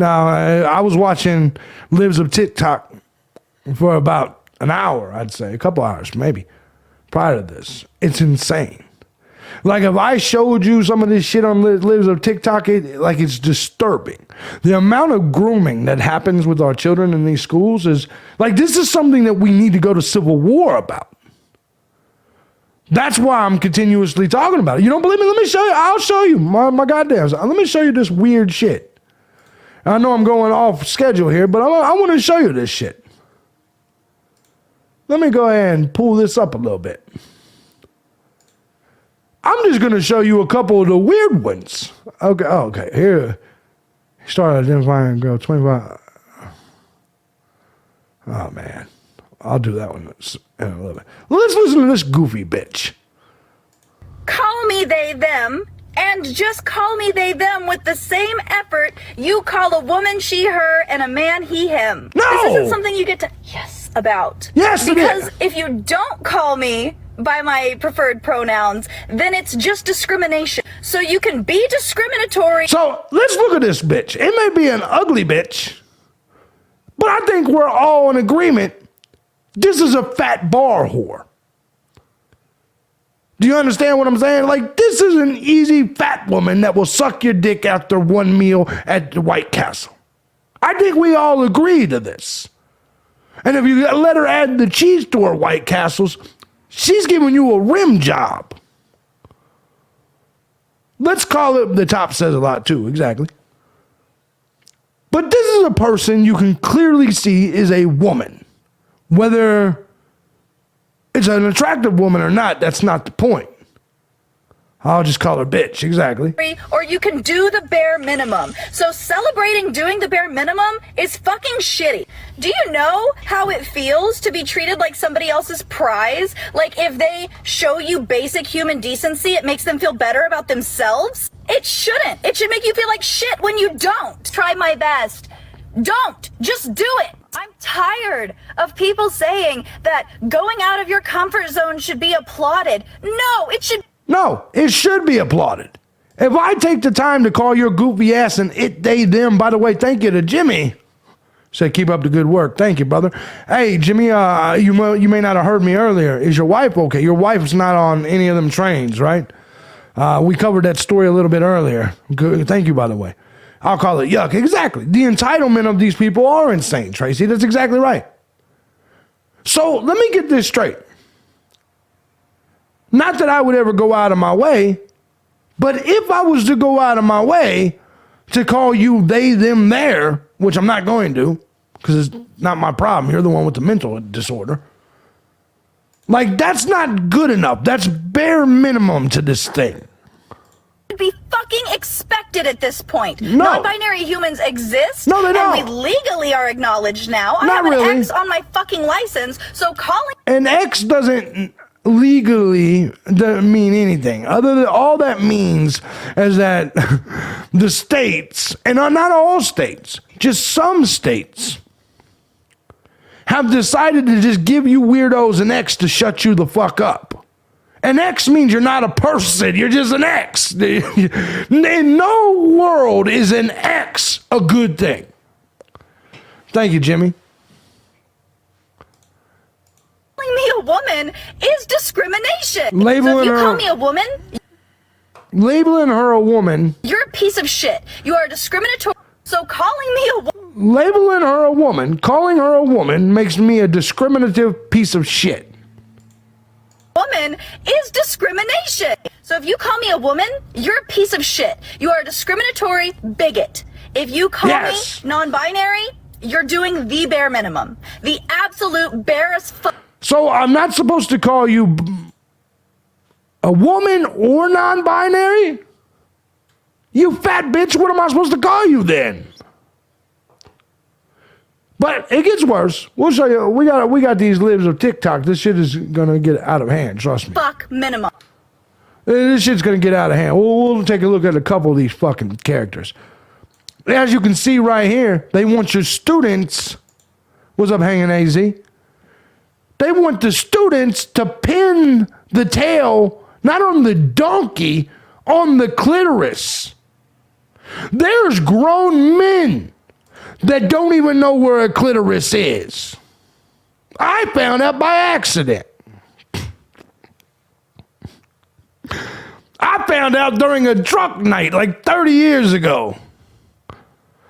Now, I was watching Libs of TikTok for about an hour, I'd say, a couple hours maybe, prior to this. It's insane. Like, if I showed you some of this shit on Libs of TikTok, it's disturbing. The amount of grooming that happens with our children in these schools is, like, this is something that we need to go to civil war about. That's why I'm continuously talking about it. You don't believe me? Let me show you. I'll show you my goddamn. Let me show you this weird shit. I know I'm going off schedule here, but I want to show you this shit. Let me go ahead and pull this up a little bit. I'm just going to show you a couple of the weird ones. Okay. Here. Start identifying a girl, 25. Oh, man. I'll do that one in a little bit. Let's listen to this goofy bitch. Call me they, them, and just call me they, them with the same effort you call a woman she, her, and a man he, him. No! This isn't something you get to yes about. Yes, because if you don't call me by my preferred pronouns, then it's just discrimination. So you can be discriminatory. So let's look at this bitch. It may be an ugly bitch, but I think we're all in agreement. This is a fat bar whore. Do you understand what I'm saying? Like, this is an easy fat woman that will suck your dick after one meal at the White Castle. I think we all agree to this. And if you let her add the cheese to her White Castles, she's giving you a rim job. Let's call it, the top says a lot too, exactly. But this is a person you can clearly see is a woman. Whether it's an attractive woman or not, that's not the point. I'll just call her bitch, exactly. Or you can do the bare minimum. So celebrating doing the bare minimum is fucking shitty. Do you know how it feels to be treated like somebody else's prize? Like, if they show you basic human decency, it makes them feel better about themselves? It shouldn't. It should make you feel like shit when you don't. Try my best. Don't. Just do it. I'm tired of people saying that going out of your comfort zone should be applauded. No, it should be applauded. If I take the time to call your goofy ass an it, they, them, by the way, thank you to Jimmy. Say, keep up the good work. Thank you, brother. Hey, Jimmy, you may not have heard me earlier. Is your wife okay? Your wife's not on any of them trains, right? We covered that story a little bit earlier. Good. Thank you, by the way. I'll call it yuck. Exactly. The entitlement of these people are insane, Tracy. That's exactly right. So let me get this straight. Not that I would ever go out of my way, but if I was to go out of my way to call you they, them, there, which I'm not going to, because it's not my problem. You're the one with the mental disorder. Like, that's not good enough. That's bare minimum to this thing. Be fucking expected at this point. No. Non-binary humans exist. No, they don't. And we legally are acknowledged now. I Not have an really. X on my fucking license, so calling An X doesn't legally mean anything. Other than all that means is that the states, and not all states, just some states, have decided to just give you weirdos an X to shut you the fuck up. An X means you're not a person. You're just an X. In no world is an X a good thing. Thank you, Jimmy. Calling me a woman is discrimination. Labeling so if you her- call me a woman, Labeling her a woman. you're a piece of shit. You are discriminatory. So calling me a woman. Labeling her a woman, calling her a woman makes me a discriminative piece of shit. Woman is discrimination. So if you call me a woman, you're a piece of shit. You are a discriminatory bigot. If you call me non-binary, you're doing the bare minimum. The absolute bare as fuck. So I'm not supposed to call you a woman or non-binary? You fat bitch, what am I supposed to call you then? But it gets worse. We'll show you. We got these libs of TikTok. This shit is gonna get out of hand. Trust me. Fuck minimum. This shit's gonna get out of hand. We'll take a look at a couple of these fucking characters. As you can see right here, they want your students. What's up, Hanging AZ? They want the students to pin the tail not on the donkey, on the clitoris. There's grown men that don't even know where a clitoris is. I found out by accident. I found out during a drunk night like 30 years ago.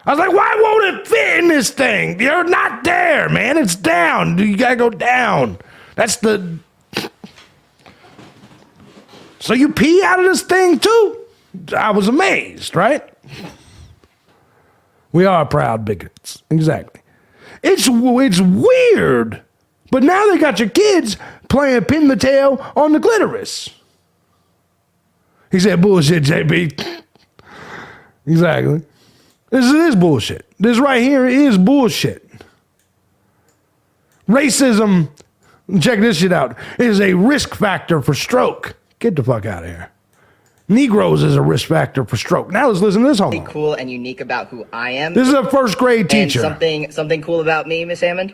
I was like, why won't it fit in this thing? You're not there, man. It's down. You gotta go down. That's the... So you pee out of this thing too? I was amazed, right? We are proud bigots. Exactly. It's weird. But now they got your kids playing pin the tail on the clitoris. He said, bullshit, JB. Exactly. This is bullshit. This right here is bullshit. Racism, check this shit out, is a risk factor for stroke. Get the fuck out of here. Negroes is a risk factor for stroke. Now let's listen to this homo. Cool and unique about who I am. This is a first grade teacher. And something cool about me, Miss Hammond?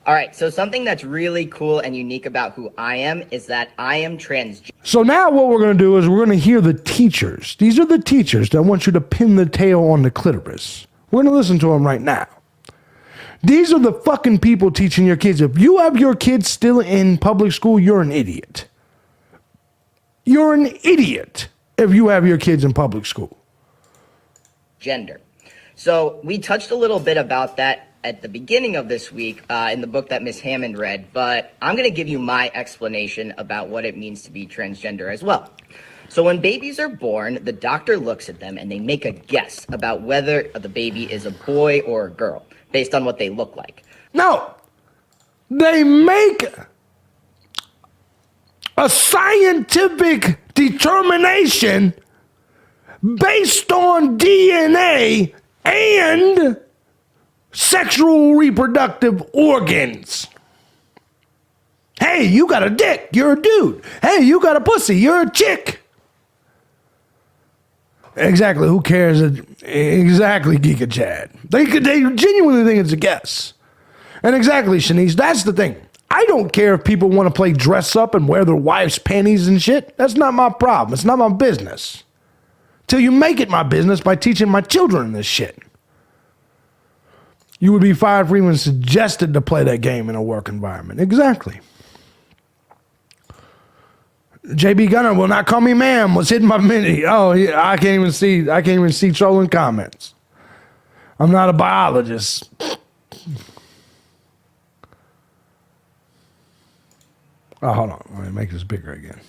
All right, so something that's really cool and unique about who I am is that I am transgender. So now what we're going to do is we're going to hear the teachers. These are the teachers that want you to pin the tail on the clitoris. We're going to listen to them right now. These are the fucking people teaching your kids. If you have your kids still in public school, you're an idiot. You're an idiot if you have your kids in public school. Gender. So we touched a little bit about that at the beginning of this week in the book that Miss Hammond read, but I'm going to give you my explanation about what it means to be transgender as well. So when babies are born, the doctor looks at them and they make a guess about whether the baby is a boy or a girl based on what they look like. No, they make a scientific determination based on DNA and sexual reproductive organs. Hey, you got a dick, you're a dude. Hey, you got a pussy, you're a chick. Exactly, who cares? Exactly, Geeka Chad. They genuinely think it's a guess. And exactly, Shanice, that's the thing. I don't care if people want to play dress up and wear their wife's panties and shit. That's not my problem. It's not my business. Till you make it my business by teaching my children this shit. You would be fired for even suggested to play that game in a work environment. Exactly. JB Gunner will not call me ma'am. Was hitting my mini. Oh, yeah, I can't even see trolling comments. I'm not a biologist. Oh, hold on. Let me make this bigger again.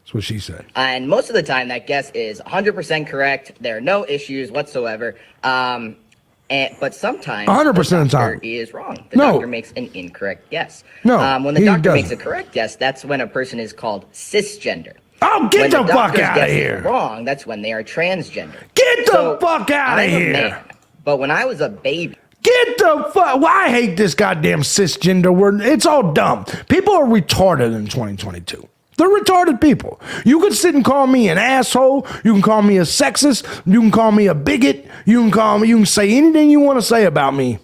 That's what she said. And most of the time, that guess is 100% correct. There are no issues whatsoever. But sometimes 100% the of the doctor time is wrong. The doctor makes an incorrect guess. No, when the doctor doesn't. makes a correct guess, that's when a person is called cisgender. Oh, get the fuck out of here. Wrong, that's when they are transgender. Get the fuck out of here. Man, but when I was a baby, get the fuck. Well, I hate this goddamn cisgender word. It's all dumb. People are retarded in 2022. They're retarded people. You can sit and call me an asshole. You can call me a sexist. You can call me a bigot. You can say anything you want to say about me.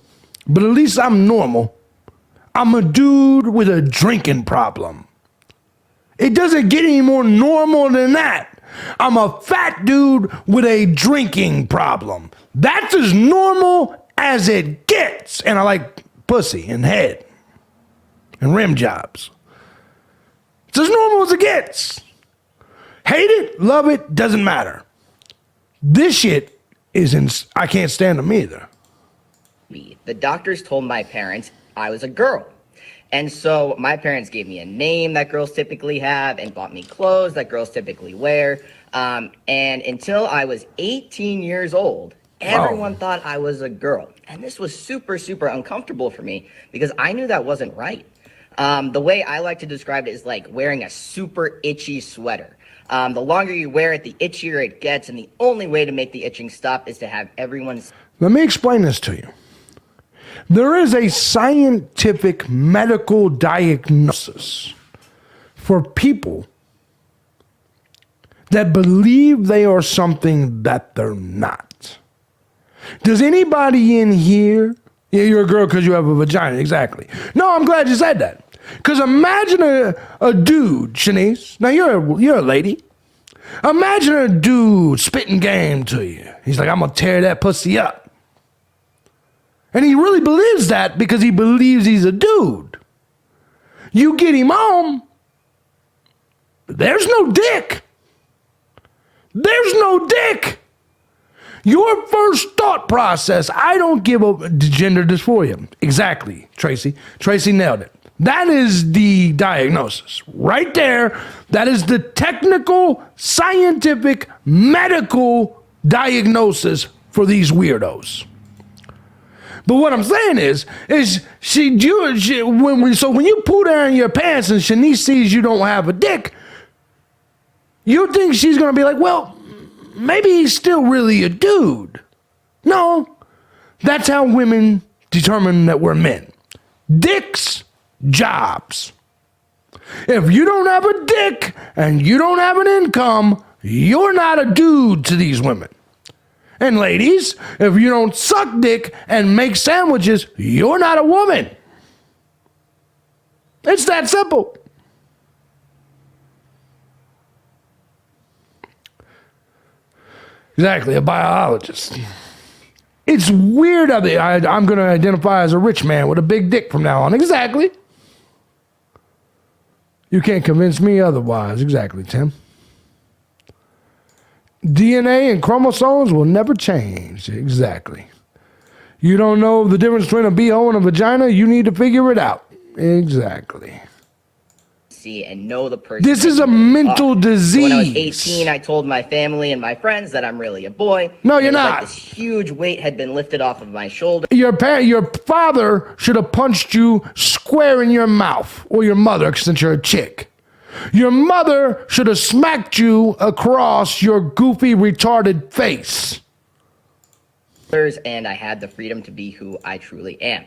But at least I'm normal. I'm a dude with a drinking problem. It doesn't get any more normal than that. I'm a fat dude with a drinking problem. That's as normal as it gets. And I like pussy and head and rim jobs. It's as normal as it gets. Hate it, love it, doesn't matter. This shit I can't stand them either. The doctors told my parents I was a girl. And so my parents gave me a name that girls typically have and bought me clothes that girls typically wear. And until I was 18 years old, everyone thought I was a girl. And this was super, super uncomfortable for me because I knew that wasn't right. The way I like to describe it is like wearing a super itchy sweater. The longer you wear it, the itchier it gets, and the only way to make the itching stop is to have everyone... Let me explain this to you. There is a scientific medical diagnosis for people that believe they are something that they're not. Does anybody in here... Yeah, you're a girl because you have a vagina, exactly. No, I'm glad you said that. Because imagine a dude, Shanice. Now, you're a lady. Imagine a dude spitting game to you. He's like, I'm going to tear that pussy up. And he really believes that because he believes he's a dude. You get him home, there's no dick. There's no dick. Your first thought process, I don't give a gender dysphoria. Exactly, Tracy. Tracy nailed it. That is the diagnosis. Right there, that is the technical, scientific, medical diagnosis for these weirdos. But what I'm saying is when you put down in your pants and Shanice sees you don't have a dick, you think she's going to be like, well, maybe he's still really a dude. No, that's how women determine that we're men. Dicks, jobs. If you don't have a dick and you don't have an income, you're not a dude to these women. And ladies, if you don't suck dick and make sandwiches, you're not a woman. It's that simple. Exactly, a biologist. It's weird. I'm going to identify as a rich man with a big dick from now on. Exactly. You can't convince me otherwise. Exactly, Tim. DNA and chromosomes will never change. Exactly. You don't know the difference between a BO and a vagina? You need to figure it out. Exactly. See and know the person. This is a mental disease. So when I was 18, I told my family and my friends that I'm really a boy. No, you're not. Like this huge weight had been lifted off of my shoulder. Your father should have punched you square in your mouth, or your mother, since you're a chick. Your mother should have smacked you across your goofy, retarded face. And I had the freedom to be who I truly am.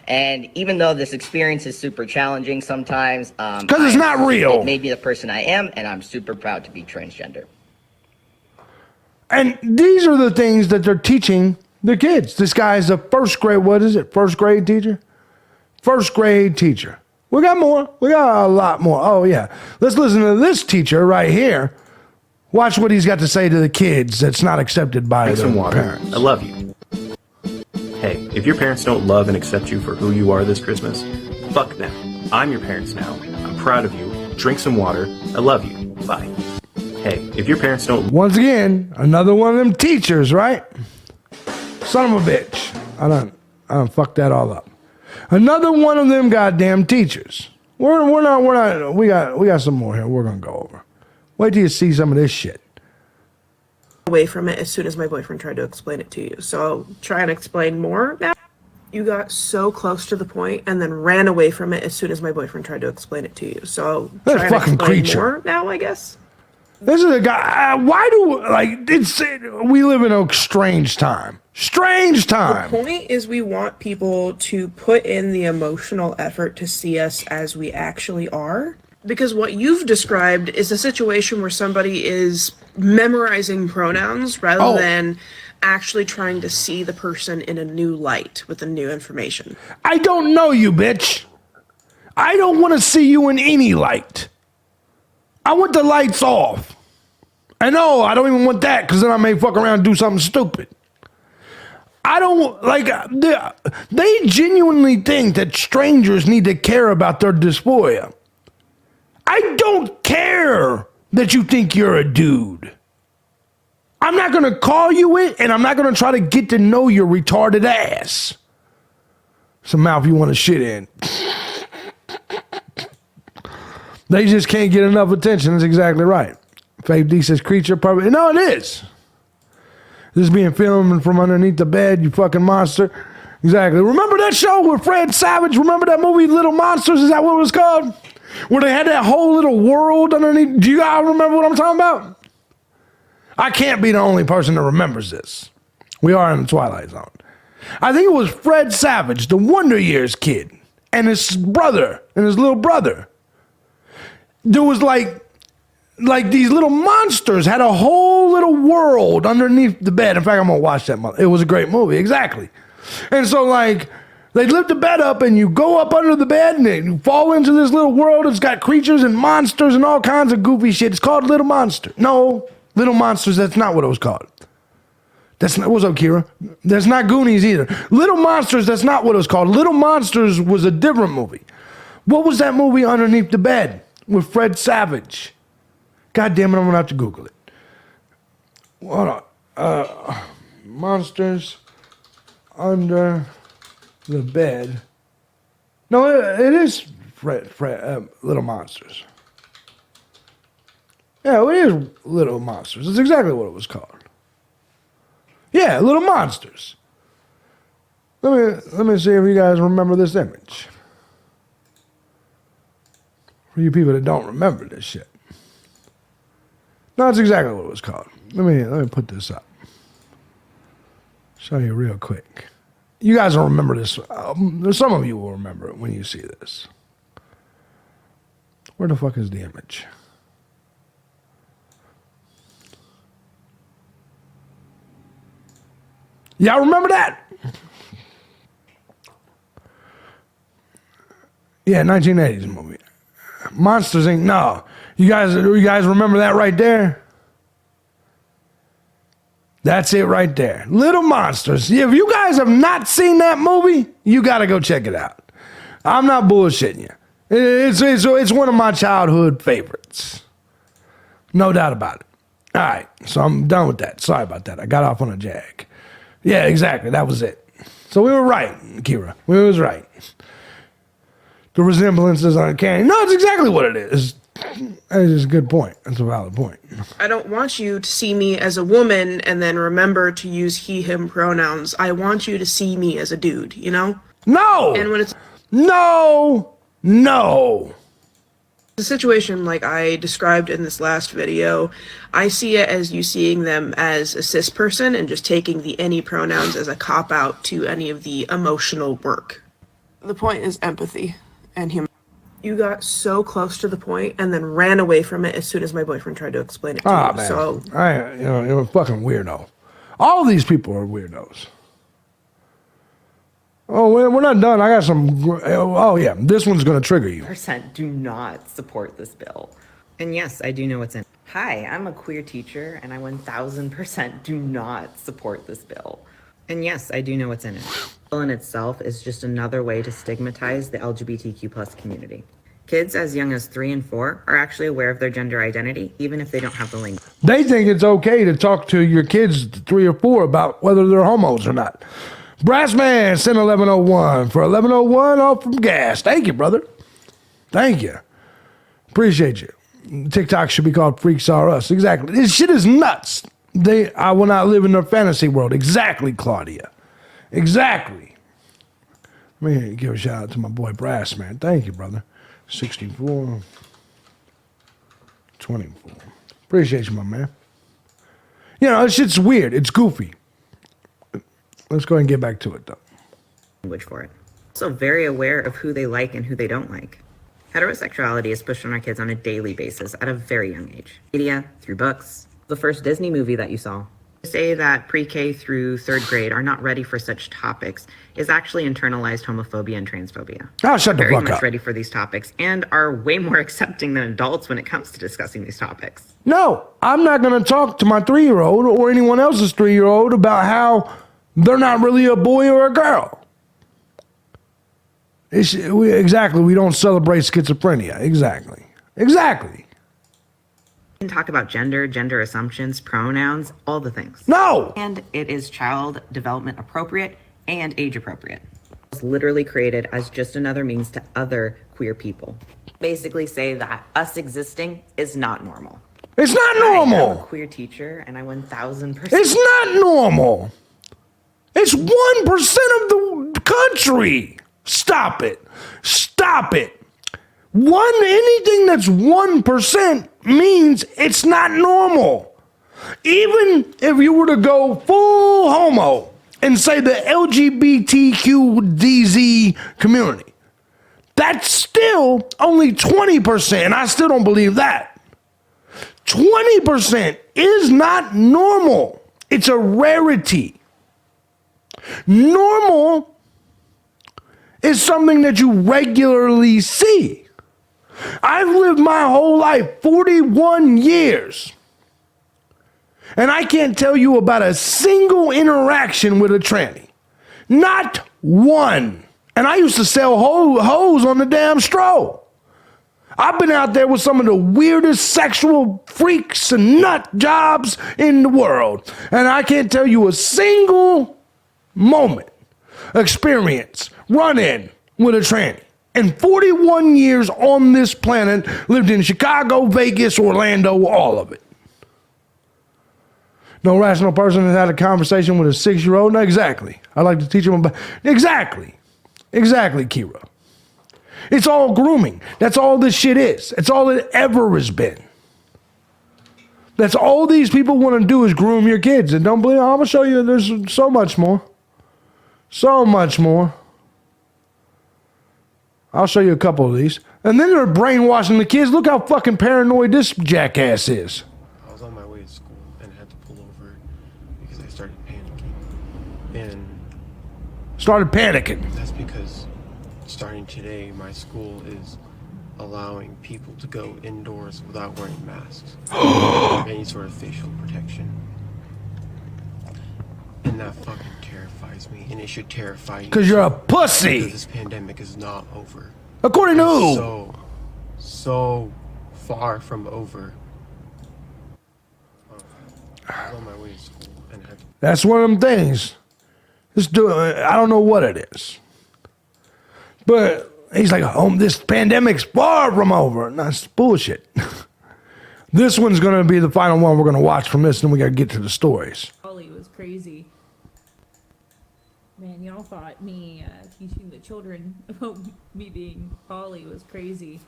And even though this experience is super challenging sometimes, because it's not real, it made me the person I am, and I'm super proud to be transgender. And these are the things that they're teaching the kids. This guy is a first grade teacher? First grade teacher. We got more. We got a lot more. Oh, yeah. Let's listen to this teacher right here. Watch what he's got to say to the kids that's not accepted by their parents. I love you. Hey, if your parents don't love and accept you for who you are this Christmas, fuck them. I'm your parents now. I'm proud of you. Drink some water. I love you. Bye. Hey, if your parents don't... Once again, another one of them teachers, right? Son of a bitch. I done fucked that all up. Another one of them goddamn teachers. We got some more here we're going to go over. Wait till you see some of this shit. Away from it as soon as my boyfriend tried to explain it to you. So I'll try and explain more now. You got so close to the point and then ran away from it as soon as my boyfriend tried to explain it to you. So I'll try and explain more now, I guess. This is a guy. We live in a strange time. Strange time. The point is we want people to put in the emotional effort to see us as we actually are. Because what you've described is a situation where somebody is memorizing pronouns rather than actually trying to see the person in a new light with the new information. I don't know you, bitch. I don't want to see you in any light. I want the lights off. And no, I don't even want that because then I may fuck around and do something stupid. I don't they genuinely think that strangers need to care about their dysphoria. I don't care that you think you're a dude. I'm not going to call you it, and I'm not going to try to get to know your retarded ass. It's a mouth you want to shit in. They just can't get enough attention. That's exactly right. Faith D says creature probably. No, it is. This is being filmed from underneath the bed, you fucking monster. Exactly. Remember that show with Fred Savage? Remember that movie Little Monsters? Is that what it was called? Where they had that whole little world underneath. Do you guys remember what I'm talking about? I can't be the only person that remembers this. We are in the Twilight Zone. I think it was Fred Savage, the Wonder Years kid, and his brother, and his little brother. There was like these little monsters had a whole little world underneath the bed. In fact, I'm going to watch that. It was a great movie. Exactly. And so they lift the bed up and you go up under the bed and you fall into this little world. It's got creatures and monsters and all kinds of goofy shit. It's called Little Monster. No, Little Monsters, that's not what it was called. That's not, what's up, Kira? That's not Goonies either. Little Monsters, that's not what it was called. Little Monsters was a different movie. What was that movie Underneath the Bed with Fred Savage? God damn it, I'm gonna have to Google it. Hold on. Monsters Under the Bed. No, it is Little Monsters. Yeah, it is Little Monsters. That's exactly what it was called. Yeah, Little Monsters. Let me see if you guys remember this image. For you people that don't remember this shit. No, that's exactly what it was called. Let me put this up. Show you real quick. You guys will remember this. Some of you will remember it when you see this. Where the fuck is the image? Y'all remember that? Yeah, 1980s movie. Monsters Inc. No. You guys remember that right there? That's it right there. Little Monsters. If you guys have not seen that movie, you got to go check it out. I'm not bullshitting you. It's one of my childhood favorites. No doubt about it. All right, so I'm done with that. Sorry about that. I got off on a jag. Yeah, exactly. That was it. So we were right, Kira. We was right. The resemblance is uncanny. No, it's exactly what it is. That is a good point. That's a valid point. I don't want you to see me as a woman and then remember to use he, him pronouns. I want you to see me as a dude, you know? No! And when it's No! a situation like I described in this last video, I see it as you seeing them as a cis person and just taking the any pronouns as a cop-out to any of the emotional work. The point is empathy and human. You got so close to the point and then ran away from it as soon as my boyfriend tried to explain it to you. Man. So you're a fucking weirdo. All these people are weirdos. Oh, we're not done. I got some. Oh, yeah. This one's going to trigger you. Percent do not support this bill. And yes, I do know what's in it. Hi, I'm a queer teacher, and I 1000% do not support this bill. And yes, I do know what's in it. The bill in itself is just another way to stigmatize the LGBTQ plus community. Kids as young as 3 and 4 are actually aware of their gender identity, even if they don't have the language. They think it's okay to talk to your kids 3 or 4 about whether they're homos or not. Brassman sent 1101 for 1101 off from gas. Thank you, brother. Thank you. Appreciate you. TikTok should be called Freaks Are Us. Exactly. This shit is nuts. I will not live in their fantasy world. Exactly, Claudia. Exactly. Let me give a shout out to my boy Brassman. Thank you, brother. 64. 24. Appreciate you, my man. You know, this shit's weird. It's goofy. Let's go ahead and get back to it, though. Language for it. Also very aware of who they like and who they don't like. Heterosexuality is pushed on our kids on a daily basis at a very young age. Media, through books. The first Disney movie that you saw. To say that pre-K through 3rd grade are not ready for such topics is actually internalized homophobia and transphobia. Oh, shut the Very fuck much up. ready for these topics and are way more accepting than adults when it comes to discussing these topics. No, I'm not going to talk to my 3-year-old or anyone else's 3-year-old about how they're not really a boy or a girl. Exactly. We don't celebrate schizophrenia. Exactly. We can talk about gender assumptions, pronouns, all the things. No! And it is child development appropriate and age appropriate. It's literally created as just another means to other queer people. Basically say that us existing is not normal. It's not I'm a normal. queer teacher and I 1000%. It's not normal. It's 1% of the country. Stop it. Stop it. Anything that's 1% means it's not normal. Even if you were to go full homo and say the LGBTQDZ community, that's still only 20%. And I still don't believe that. 20% is not normal. It's a rarity. Normal is something that you regularly see. I've lived my whole life, 41 years, And I can't tell you about a single interaction with a tranny. Not one. And I used to sell hoes on the damn stroll. I've been out there with some of the weirdest sexual freaks and nut jobs in the world. And I can't tell you a single moment, experience, run-in with a tranny. And 41 years on this planet, lived in Chicago, Vegas, Orlando, all of it. No rational person has had a conversation with a 6-year-old? No, exactly. I like to teach them about... Exactly, Kira. It's all grooming. That's all this shit is. It's all it ever has been. That's all these people want to do is groom your kids. And don't believe I'm going to show you there's so much more. So much more. I'll show you a couple of these. And then they're brainwashing the kids. Look how fucking paranoid this jackass is. I was on my way to school and had to pull over because I started panicking. And that's because starting today, my school is allowing people to go indoors without wearing masks or any sort of facial protection. And that fucking terrifies me, and it should terrify you. Because you're a pussy. Because this pandemic is not over. According to who? So far from over. I was on my way to school and had to... That's one of them things. I don't know what it is. But he's like, oh, this pandemic's far from over. And that's bullshit. This one's going to be the final one we're going to watch from this, and then we got to get to the stories. Polly was crazy. Man, y'all thought me teaching the children about me being Polly was crazy.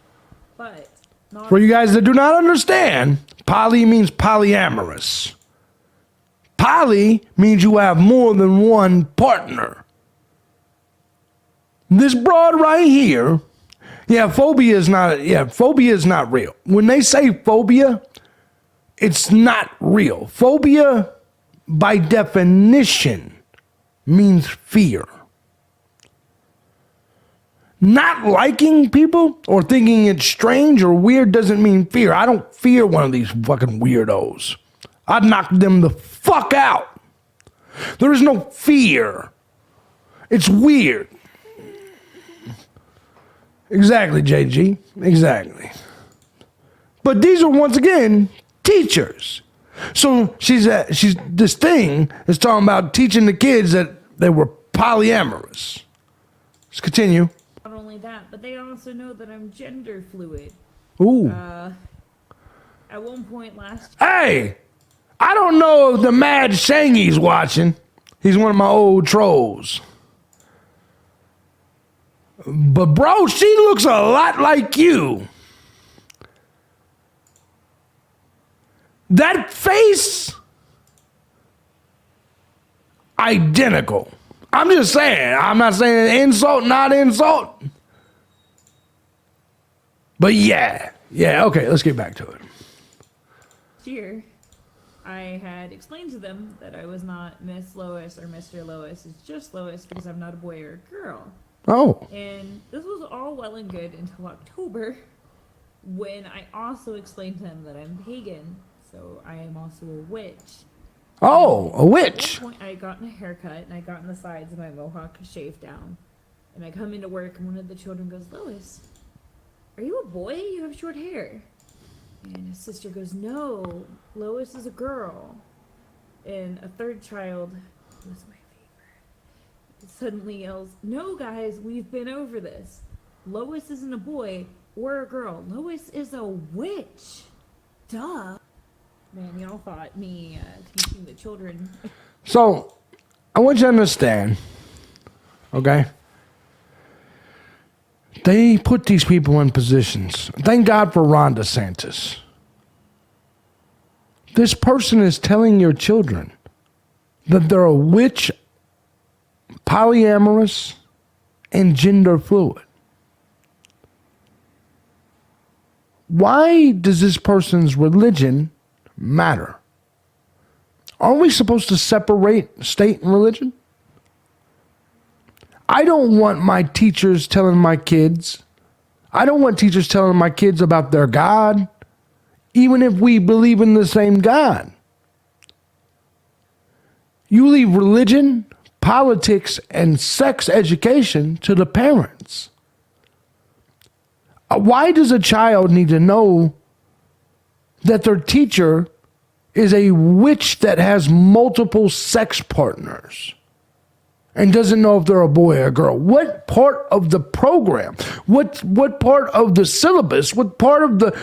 But not For you guys that do not understand, poly means polyamorous. Poly means you have more than one partner. This broad right here, phobia is not real. When they say phobia, it's not real. Phobia, by definition, means fear. Not liking people or thinking it's strange or weird doesn't mean fear. I don't fear one of these fucking weirdos. I'd knock them the fuck out. There is no fear. It's weird. Exactly, JG. Exactly. But these are, once again, teachers. So this thing is talking about teaching the kids that they were polyamorous. Let's continue. Not only that, but they also know that I'm gender fluid. Ooh. At one point last Hey! I don't know if the Mad Shangy's watching. He's one of my old trolls. But bro, she looks a lot like you. That face, identical. I'm just saying. I'm not saying insult, not insult. But yeah, okay, let's get back to it. year, I had explained to them that I was not Miss Lois or Mr. Lois. It's just Lois because I'm not a boy or a girl. Oh. And this was all well and good until October, when I also explained to them that I'm pagan, so I am also a witch. Oh, a witch. At one point, I had gotten a haircut, and I gotten the sides of my mohawk shaved down. And I come into work, and one of the children goes, "Lois, are you a boy? You have short hair." And his sister goes, "No, Lois is a girl." And a third child, who was my favorite, suddenly yells, "No, guys, we've been over this. Lois isn't a boy or a girl. Lois is a witch. Duh." Man, y'all thought me teaching the children. So, I want you to understand, okay? They put these people in positions. Thank God for Ron DeSantis. This person is telling your children that they're a witch, polyamorous, and gender fluid. Why does this person's religion matter? Aren't we supposed to separate state and religion? I don't want my teachers telling my kids. I don't want teachers telling my kids about their God, even if we believe in the same God. You leave religion, politics, and sex education to the parents. Why does a child need to know that their teacher is a witch that has multiple sex partners and doesn't know if they're a boy or a girl? What part of the program? What part of the syllabus? What part of the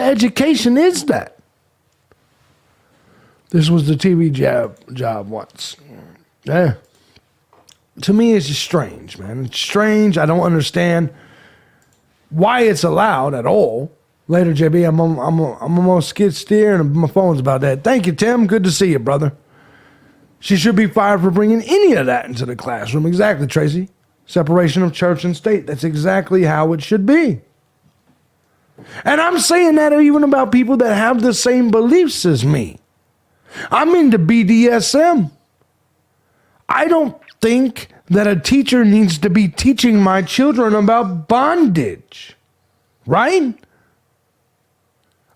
education is that? This was the TV job once. Yeah. To me, it's just strange, man. It's strange. I don't understand why it's allowed at all. Later, JB, I'm on skid steer and my phone's about that. Thank you, Tim. Good to see you, brother. She should be fired for bringing any of that into the classroom. Exactly, Tracy. Separation of church and state. That's exactly how it should be. And I'm saying that even about people that have the same beliefs as me. I'm into BDSM. I don't think that a teacher needs to be teaching my children about bondage, right?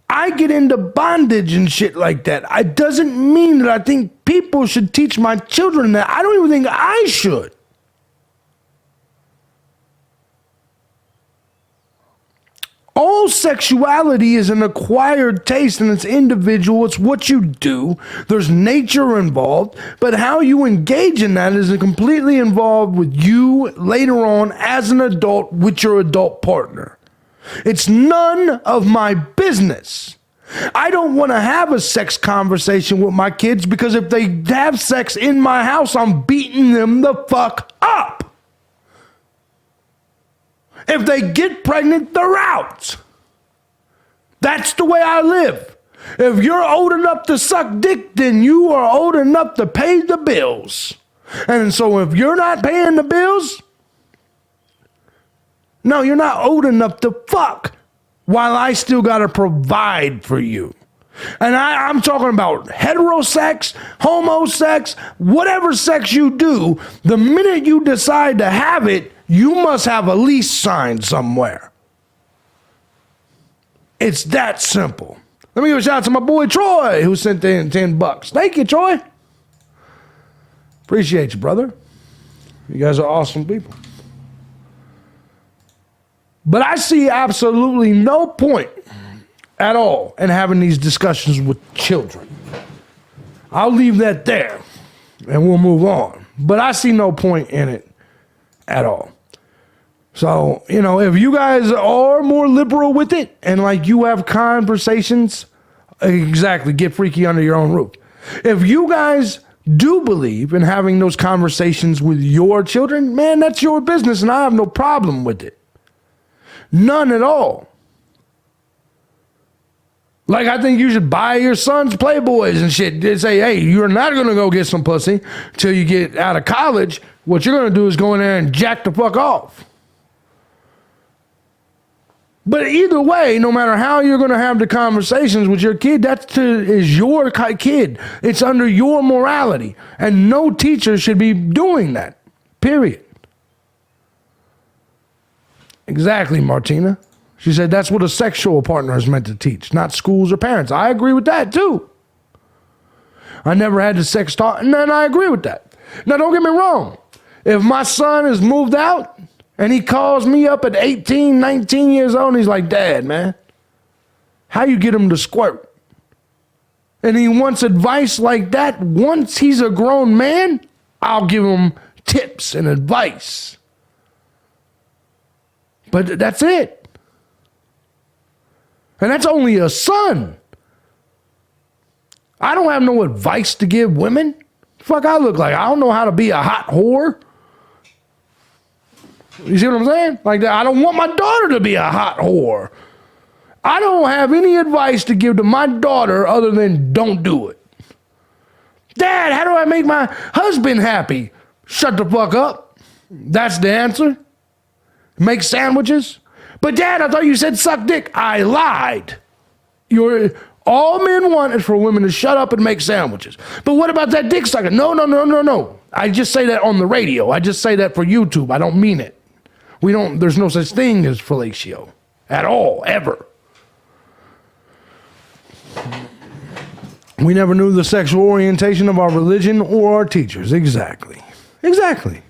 I get into bondage and shit like that. It doesn't mean that I think people should teach my children that. I don't even think I should. All sexuality is an acquired taste and it's individual. It's what you do. There's nature involved, but how you engage in that is completely involved with you later on as an adult with your adult partner. It's none of my business. I don't want to have a sex conversation with my kids because if they have sex in my house, I'm beating them the fuck up. If they get pregnant, they're out. That's the way I live. If you're old enough to suck dick, then you are old enough to pay the bills. And so if you're not paying the bills, no, you're not old enough to fuck while I still got to provide for you. And I'm talking about heterosex, homosex, whatever sex you do, the minute you decide to have it, you must have a lease signed somewhere. It's that simple. Let me give a shout out to my boy Troy, who sent in $10. Thank you, Troy. Appreciate you, brother. You guys are awesome people. But I see absolutely no point at all in having these discussions with children. I'll leave that there and we'll move on. But I see no point in it at all. So, if you guys are more liberal with it and like you have conversations, exactly, get freaky under your own roof. If you guys do believe in having those conversations with your children, man, that's your business and I have no problem with it. None at all. Like, I think you should buy your sons Playboys and shit. They say, hey, you're not going to go get some pussy till you get out of college. What you're going to do is go in there and jack the fuck off. But either way, no matter how you're going to have the conversations with your kid, is your kid. It's under your morality. And no teacher should be doing that. Period. Exactly, Martina. She said that's what a sexual partner is meant to teach, not schools or parents. I agree with that, too. I never had the sex talk, and then I agree with that. Now, don't get me wrong. If my son has moved out, and he calls me up at 18, 19 years old, and he's like, Dad, man, how you get him to squirt? And he wants advice like that. Once he's a grown man, I'll give him tips and advice. But that's it. And that's only a son. I don't have no advice to give women. Fuck, I look like I don't know how to be a hot whore. You see what I'm saying? Like that. I don't want my daughter to be a hot whore. I don't have any advice to give to my daughter other than don't do it. Dad, how do I make my husband happy? Shut the fuck up. That's the answer. Make sandwiches. But Dad, I thought you said suck dick. I lied. All men want is for women to shut up and make sandwiches. But what about that dick sucker? No. I just say that on the radio. I just say that for YouTube. I don't mean it. There's no such thing as fellatio at all, ever. We never knew the sexual orientation of our religion or our teachers. Exactly. Exactly.